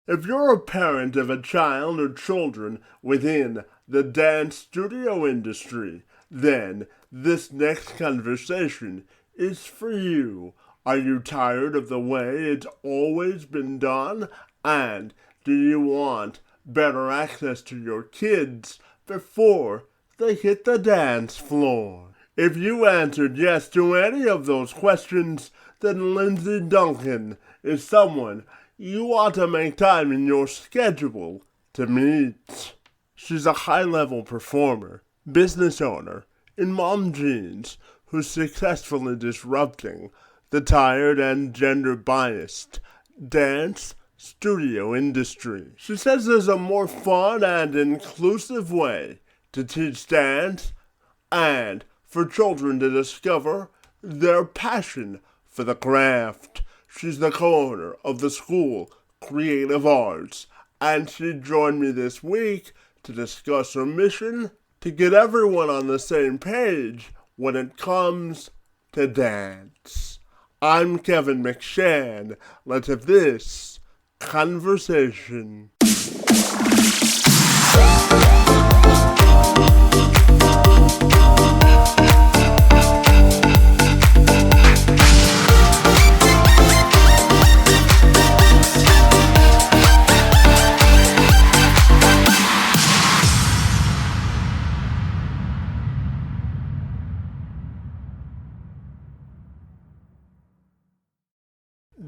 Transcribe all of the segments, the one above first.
If you're a parent of a child or children within the dance studio industry, then this next conversation is for you. Are you tired of the way it's always been done? And do you want better access to your kids before they hit the dance floor? If you answered yes to any of those questions, then Lindsay Duncan is someone you ought to make time in your schedule to meet. She's a high-level performer, business owner, in mom jeans who's successfully disrupting the tired and gender-biased dance studio industry. She says there's a more fun and inclusive way to teach dance and for children to discover their passion for the craft. She's the co-owner of the school Creative Arts, and she joined me this week to discuss her mission to get everyone on the same page when it comes to dance. I'm Kevin McShann. Let's have this conversation.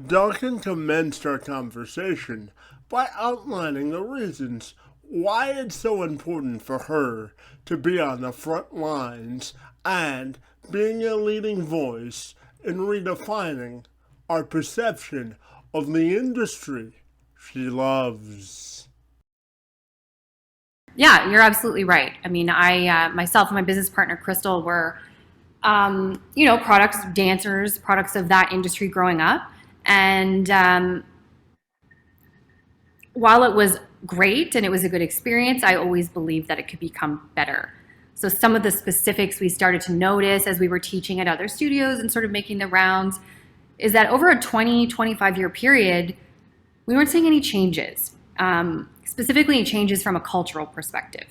Duncan commenced our conversation by outlining the reasons why it's so important for her to be on the front lines and being a leading voice in redefining our perception of the industry she loves. Yeah, you're absolutely right. I mean, I myself and my business partner Crystal were, products dancers, products of that industry growing up, and while it was great and it was a good experience, I always believed that it could become better. So some of the specifics we started to notice as we were teaching at other studios and sort of making the rounds is that over a 25-year period, we weren't seeing any changes, specifically changes from a cultural perspective.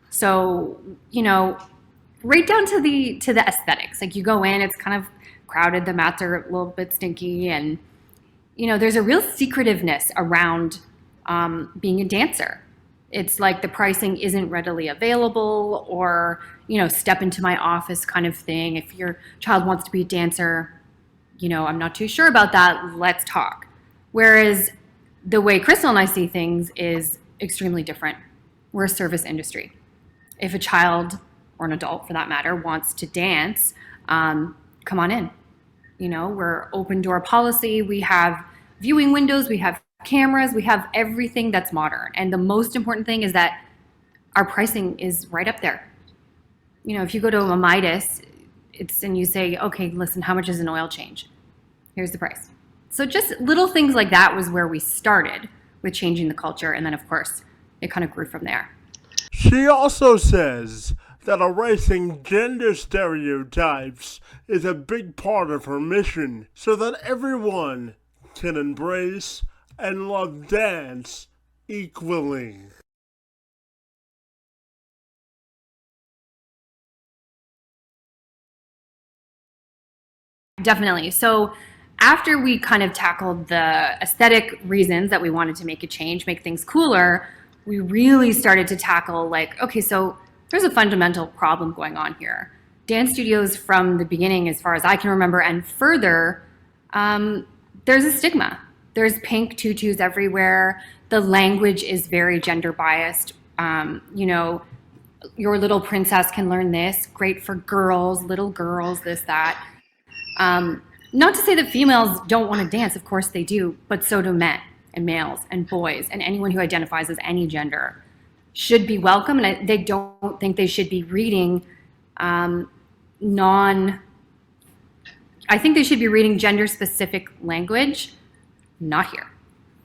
So, right down to the aesthetics. Like you go in, it's kind of crowded, the mats are a little bit stinky, and there's a real secretiveness around being a dancer. It's like the pricing isn't readily available, or step into my office kind of thing. If your child wants to be a dancer, I'm not too sure about that. Let's talk. Whereas the way Crystal and I see things is extremely different. We're a service industry. If a child, or an adult for that matter, wants to dance, come on in. We're open door policy. We have viewing windows. We have cameras. We have everything that's modern. And the most important thing is that our pricing is right up there. If you go to a Midas, and you say, okay, listen, how much is an oil change? Here's the price. So just little things like that was where we started with changing the culture. And then, of course, it kind of grew from there. She also says that erasing gender stereotypes is a big part of her mission so that everyone can embrace and love dance equally. Definitely. So after we kind of tackled the aesthetic reasons that we wanted to make a change, make things cooler, we really started to tackle okay, so there's a fundamental problem going on here. Dance studios from the beginning, as far as I can remember, and further, there's a stigma. There's pink tutus everywhere. The language is very gender biased. Your little princess can learn this, great for girls, little girls, this, that. Not to say that females don't want to dance, of course they do, but so do men and males and boys and anyone who identifies as any gender should be welcome. And they don't think they should be reading I think they should be reading gender specific language, not here.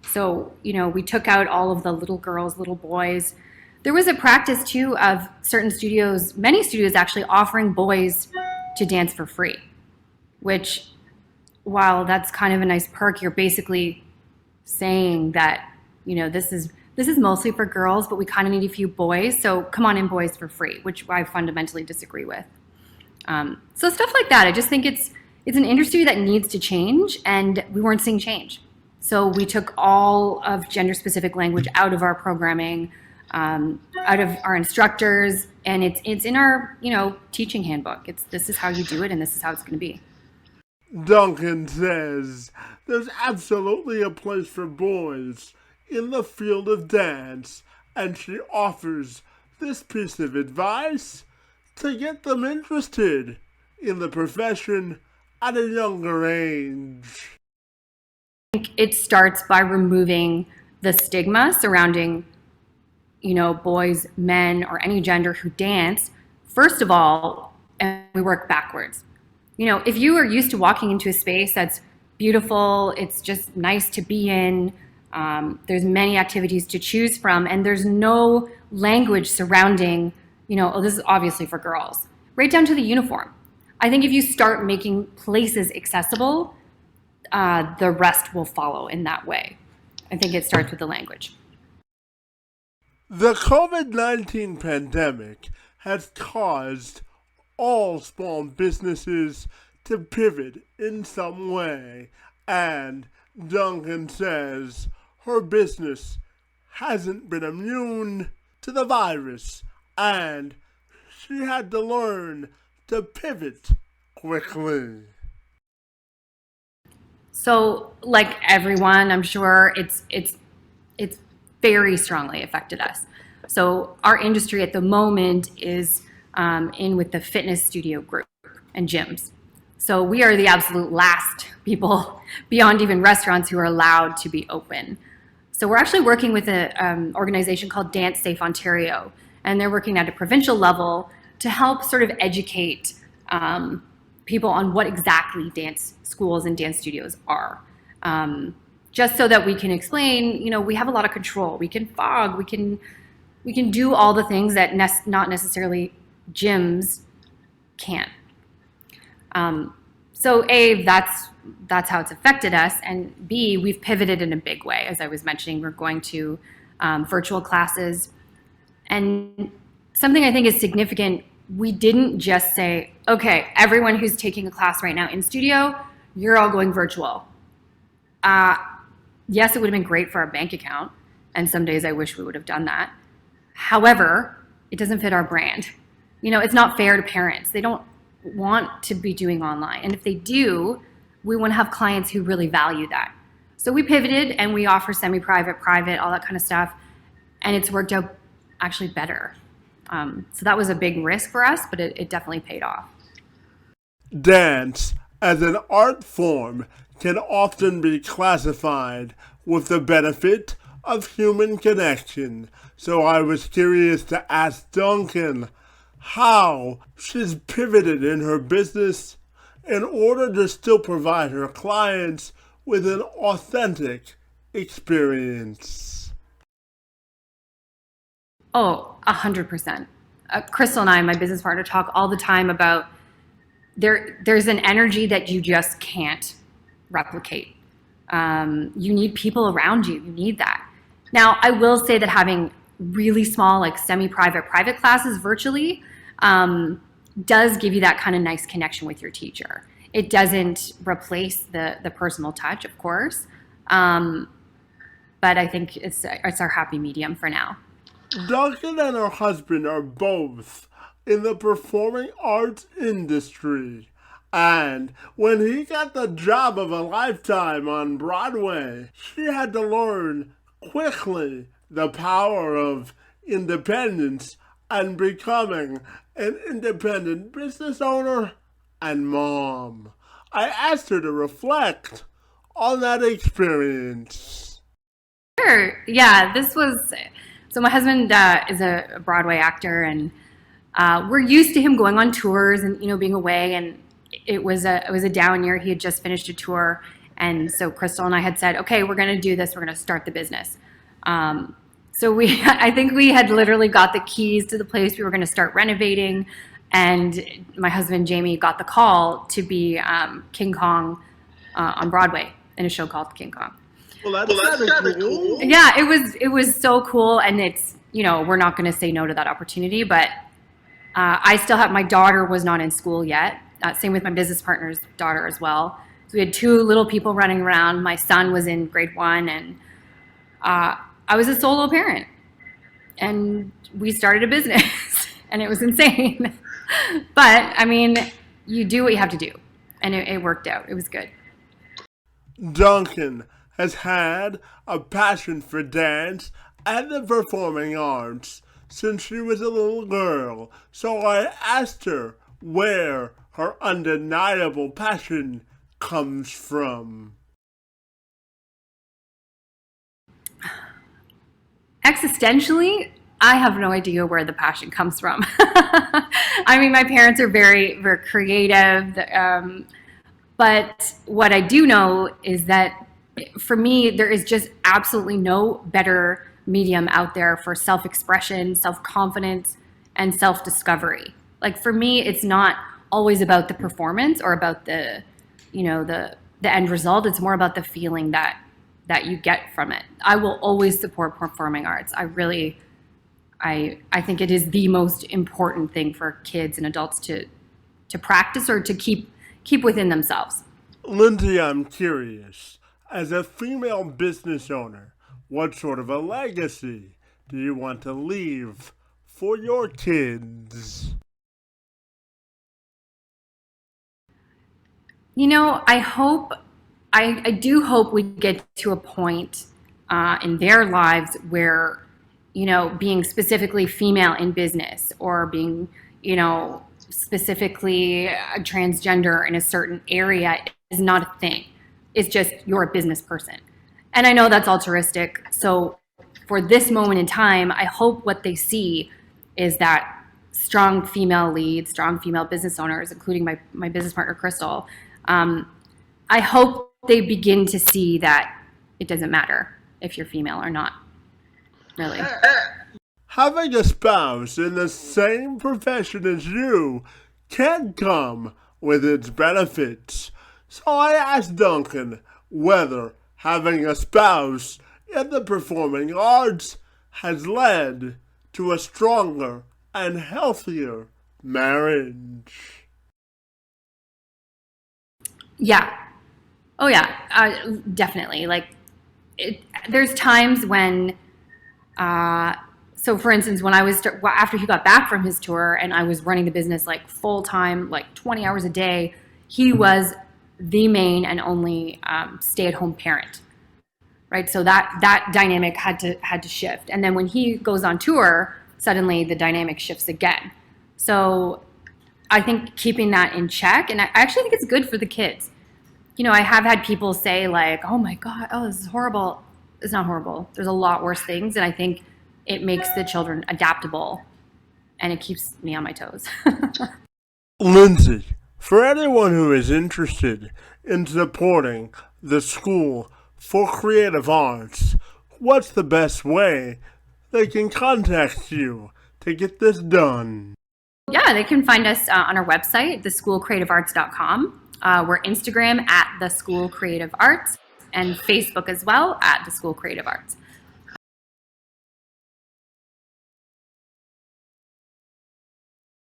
So, we took out all of the little girls, little boys. There was a practice too of certain studios, many studios actually offering boys to dance for free, which while that's kind of a nice perk, you're basically saying that this is mostly for girls, but we kind of need a few boys, so come on in, boys, for free, which I fundamentally disagree with. So stuff like that. I just think it's an industry that needs to change, and we weren't seeing change. So we took all of gender-specific language out of our programming, out of our instructors, and it's in our teaching handbook. This is how you do it, and this is how it's going to be. Duncan says there's absolutely a place for boys in the field of dance, and she offers this piece of advice to get them interested in the profession at a younger age. I think it starts by removing the stigma surrounding, boys, men, or any gender who dance, first of all, and we work backwards. If you are used to walking into a space that's beautiful, it's just nice to be in, there's many activities to choose from, and there's no language surrounding, this is obviously for girls, right down to the uniform. I think if you start making places accessible, the rest will follow in that way. I think it starts with the language. The COVID-19 pandemic has caused all small businesses to pivot in some way, and Duncan says her business hasn't been immune to the virus, and she had to learn to pivot quickly. So, like everyone, I'm sure it's very strongly affected us. So our industry at the moment is in with the fitness studio group and gyms. So we are the absolute last people beyond even restaurants who are allowed to be open. So we're actually working with an organization called Dance Safe Ontario, and they're working at a provincial level to help sort of educate people on what exactly dance schools and dance studios are. Just so that we can explain, we have a lot of control. We can fog, we can do all the things that not necessarily gyms can. So A, that's how it's affected us, and B, we've pivoted in a big way. As I was mentioning, we're going to virtual classes, and something I think is significant, we didn't just say, okay, everyone who's taking a class right now in studio, you're all going virtual. Yes, it would have been great for our bank account, and some days I wish we would have done that. However, it doesn't fit our brand. It's not fair to parents. They don't want to be doing online, and if they do, we want to have clients who really value that. So we pivoted, and we offer semi-private, private, all that kind of stuff, and it's worked out actually better. So that was a big risk for us, but it definitely paid off. Dance, as an art form, can often be classified with the benefit of human connection. So I was curious to ask Duncan how she's pivoted in her business in order to still provide her clients with an authentic experience. Oh, 100%. Crystal and I, my business partner, talk all the time about there's an energy that you just can't replicate. You need people around you. You need that. Now, I will say that having really small, like semi-private, private classes virtually does give you that kind of nice connection with your teacher. It doesn't replace the personal touch, of course, but I think it's our happy medium for now. Duncan and her husband are both in the performing arts industry, and when he got the job of a lifetime on Broadway, she had to learn quickly the power of independence and becoming an independent business owner and mom. I asked her to reflect on that experience. Sure. Yeah, so my husband is a Broadway actor, and we're used to him going on tours and being away, and it was a down year. He had just finished a tour, and so Crystal and I had said, okay, we're going to do this. We're going to start the business. So I think we had literally got the keys to the place we were going to start renovating, and my husband Jamie got the call to be King Kong on Broadway in a show called King Kong. Well, that's kind of cool. Yeah, it was so cool, and it's, we're not going to say no to that opportunity, but I still have, my daughter was not in school yet. Same with my business partner's daughter as well. So we had two little people running around. My son was in grade 1, and I was a solo parent, and we started a business, and it was insane. But I mean, you do what you have to do, and it worked out. It was good. Duncan has had a passion for dance and the performing arts since she was a little girl, so I asked her where her undeniable passion comes from. Existentially, I have no idea where the passion comes from. I mean, my parents are very, very creative. But what I do know is that for me, there is just absolutely no better medium out there for self-expression, self-confidence, and self-discovery. Like for me, it's not always about the performance or about the end result. It's more about the feeling that you get from it. I will always support performing arts. I think it is the most important thing for kids and adults to practice or to keep within themselves. Lindsay, I'm curious. As a female business owner, what sort of a legacy do you want to leave for your kids? I do hope we get to a point in their lives where, being specifically female in business or being, specifically a transgender in a certain area is not a thing. It's just you're a business person. And I know that's altruistic. So for this moment in time, I hope what they see is that strong female leads, strong female business owners, including my business partner, Crystal. I hope they begin to see that it doesn't matter if you're female or not, really. Having a spouse in the same profession as you can come with its benefits. So I asked Duncan whether having a spouse in the performing arts has led to a stronger and healthier marriage. Yeah. Oh, yeah. Definitely. There's times when, so for instance, when I was, after he got back from his tour and I was running the business like full time, like 20 hours a day, he was the main and only stay-at-home parent, right? So that dynamic had to shift. And then when he goes on tour, suddenly the dynamic shifts again. So I think keeping that in check, and I actually think it's good for the kids. I have had people say like, oh my God, oh, this is horrible. It's not horrible. There's a lot worse things. And I think it makes the children adaptable and it keeps me on my toes. Lindsay, for anyone who is interested in supporting the School for Creative Arts, what's the best way they can contact you to get this done? Yeah, they can find us on our website, theschoolcreativearts.com. We're Instagram at The School Creative Arts and Facebook as well at The School Creative Arts.